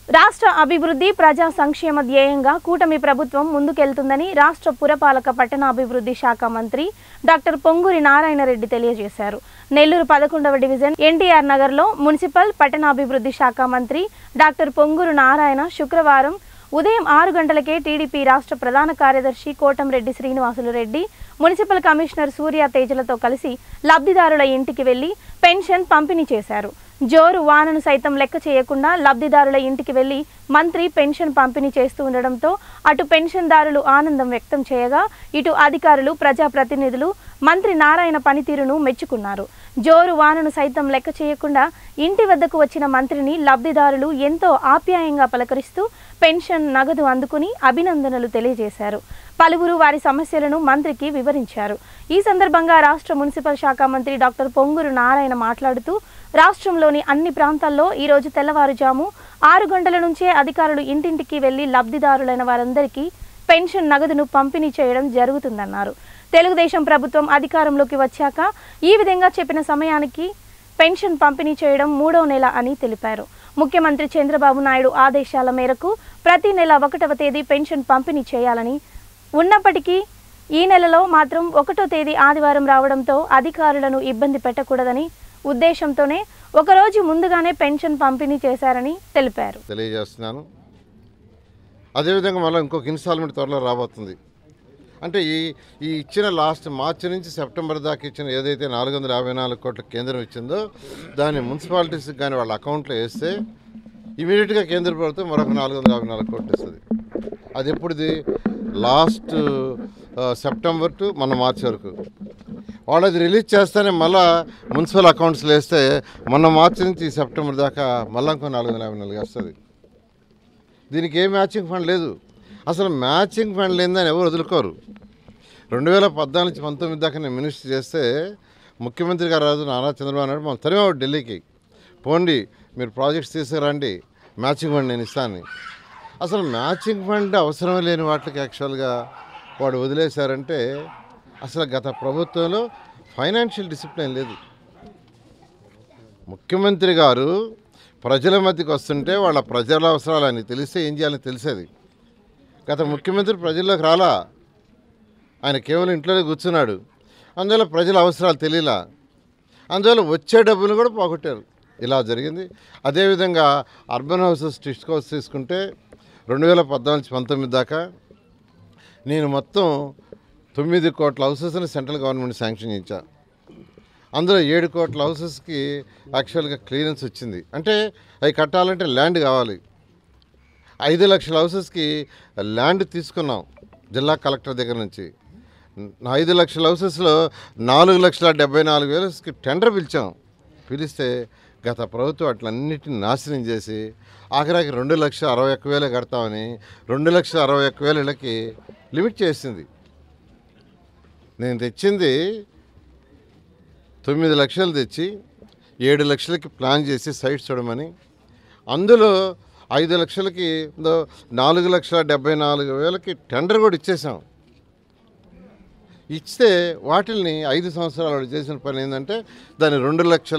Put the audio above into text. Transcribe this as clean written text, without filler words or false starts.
రాష్ట్ర అభివృద్ధి ప్రజా సంక్షేమ ధ్యేయంగా కూటమి ప్రభుత్వం ముందుకెళ్తుందని రాష్ట్ర పురపాలక పట్టణాభివృద్ధి శాఖ మంత్రి డాక్టర్ పొంగూరి నారాయణ రెడ్డి తెలియజేశారు. నెల్లూరు 11వ డివిజన్ ఎన్టీఆర్ నగర్లో మున్సిపల్ పట్టణాభివృద్ధి శాఖ మంత్రి డాక్టర్ పొంగూరు నారాయణ శుక్రవారం ఉదయం 6 గంటలకే టీడీపీ రాష్ట్ర ప్రధాన కార్యదర్శి కోటంరెడ్డి శ్రీనివాసులు రెడ్డి, మున్సిపల్ కమిషనర్ సూర్య తేజలతో కలిసి లబ్ధిదారుల ఇంటికి వెళ్లి పెన్షన్ పంపిణీ చేశారు. జోరు వానను సైతం లెక్క చేయకుండా లబ్ధిదారుల ఇంటికి వెళ్లి మంత్రి పెన్షన్ పంపిణీ చేస్తూ ఉండడంతో అటు పెన్షన్దారులు ఆనందం వ్యక్తం చేయగా, ఇటు అధికారులు ప్రజాప్రతినిధులు మంత్రి నారాయణ పనితీరును మెచ్చుకున్నారు. జోరు వానను సైతం లెక్క చేయకుండా ఇంటి వద్దకు వచ్చిన మంత్రిని లబ్ధిదారులు ఎంతో ఆప్యాయంగా పలకరిస్తూ పెన్షన్ నగదు అందుకుని అభినందనలు తెలియజేశారు. పలువురు వారి సమస్యలను మంత్రికి వివరించారు. ఈ సందర్భంగా రాష్ట్ర మున్సిపల్ శాఖ మంత్రి డాక్టర్ పొంగూరు నారాయణ మాట్లాడుతూ, రాష్ట్రంలోని అన్ని ప్రాంతాల్లో ఈరోజు తెల్లవారుజాము 6 గంటల నుంచే అధికారులు ఇంటింటికి వెళ్లి లబ్ధిదారులైన వారందరికీ పెన్షన్ నగదును పంపిణీ చేయడం జరుగుతుందన్నారు. తెలుగుదేశం ప్రభుత్వం అధికారంలోకి వచ్చాక ఈ విధంగా చెప్పిన సమయానికి పెన్షన్ పంపిణీ చేయడం 3వ నెల అని తెలిపారు. ముఖ్యమంత్రి చంద్రబాబు నాయుడు ఆదేశాల మేరకు ప్రతి నెల 1వ తేదీ పెన్షన్ పంపిణీ చేయాలని ఉన్నప్పటికీ ఈ నెలలో మాత్రం 1వ తేదీ ఆదివారం రావడంతో అధికారులను ఇబ్బంది పెట్టకూడదని ఉద్దేశంతోనే ఒకరోజు ముందుగానే పెన్షన్ పంపిణీ చేశారని తెలిపారు. తెలియజేస్తున్నాను. అదేవిధంగా మళ్ళీ ఇంకొక ఇన్స్టాల్మెంట్ త్వరలో రాబోతుంది. అంటే ఈ ఇచ్చిన లాస్ట్ మార్చి నుంచి సెప్టెంబర్ దాకా ఇచ్చిన ఏదైతే 454 కోట్ల కేంద్రం ఇచ్చిందో దాన్ని మున్సిపాలిటీస్కి కానీ వాళ్ళ అకౌంట్లో వేస్తే ఇమీడియట్గా కేంద్ర ప్రభుత్వం మరొక 454 కోట్లు ఇస్తుంది. అది ఎప్పుడుది? లాస్ట్ సెప్టెంబర్ టు మన మార్చి వరకు వాళ్ళు అది రిలీజ్ చేస్తేనే మళ్ళీ మున్సిపల్ అకౌంట్స్లో వేస్తే మొన్న మార్చి నుంచి సెప్టెంబర్ దాకా మళ్ళీ ఇంకో 454 వస్తుంది. దీనికి ఏ మ్యాచింగ్ ఫండ్ లేదు. అసలు మ్యాచింగ్ ఫండ్ లేదని ఎవరు వదులుకోరు. 2014 నుంచి 19 దాకా నేను మినిస్టర్ చేస్తే ముఖ్యమంత్రి గారు రాజు నారా చంద్రబాబు నాయుడు మనం తరిమేవాడు ఢిల్లీకి, పోండి మీరు ప్రాజెక్ట్స్ తీసుకురండి, మ్యాచింగ్ ఫండ్ నేను ఇస్తాను. అసలు మ్యాచింగ్ ఫండ్ అవసరం లేని వాటికి యాక్చువల్గా వాడు వదిలేశారంటే అసలు గత ప్రభుత్వంలో ఫైనాన్షియల్ డిసిప్లిన్ లేదు. ముఖ్యమంత్రి గారు ప్రజల మధ్యకి వస్తుంటే వాళ్ళ ప్రజల అవసరాలు ఆయనకి తెలిస్తే ఏం చేయాలని తెలిసేది. గత ముఖ్యమంత్రి ప్రజల్లోకి రాలా, ఆయన కేవలం ఇంట్లోనే కూర్చున్నాడు. అందువల్ల ప్రజల అవసరాలు తెలియలా, అందువల్ల వచ్చే డబ్బులు కూడా పోగొట్టారు. ఇలా జరిగింది. అదేవిధంగా అర్బన్ హౌసెస్ టిస్ట్ హౌస్ తీసుకుంటే 2014 నుంచి 19 దాకా నేను మొత్తం 9 కోట్ల హౌసెస్ని సెంట్రల్ గవర్నమెంట్ శాంక్షన్ ఇచ్చా. అందులో 7 కోట్ల హౌసెస్కి యాక్చువల్గా క్లియరెన్స్ వచ్చింది. అంటే అవి కట్టాలంటే ల్యాండ్ కావాలి. 5 లక్షల హౌసెస్కి ల్యాండ్ తీసుకున్నాం జిల్లా కలెక్టర్ దగ్గర నుంచి. 5 లక్షల హౌసెస్లో 4,74,000కి టెండర్ పిలిస్తే గత ప్రభుత్వం అట్లన్నిటిని నాశనం చేసి ఆఖరికి 2,61,000 కడతామని 2,61,000 ఇళ్ళకి లిమిట్ చేసింది. నేను తెచ్చింది 9 లక్షలు తెచ్చి 7 లక్షలకి ప్లాన్ చేసి సైట్స్ చూడమని, అందులో 5 లక్షలకి 4,74,000కి టెండర్ కూడా ఇచ్చేసాం. ఇస్తే వాటిల్ని 5 సంవత్సరాలు చేసిన పని ఏంటంటే దాన్ని 2 లక్షల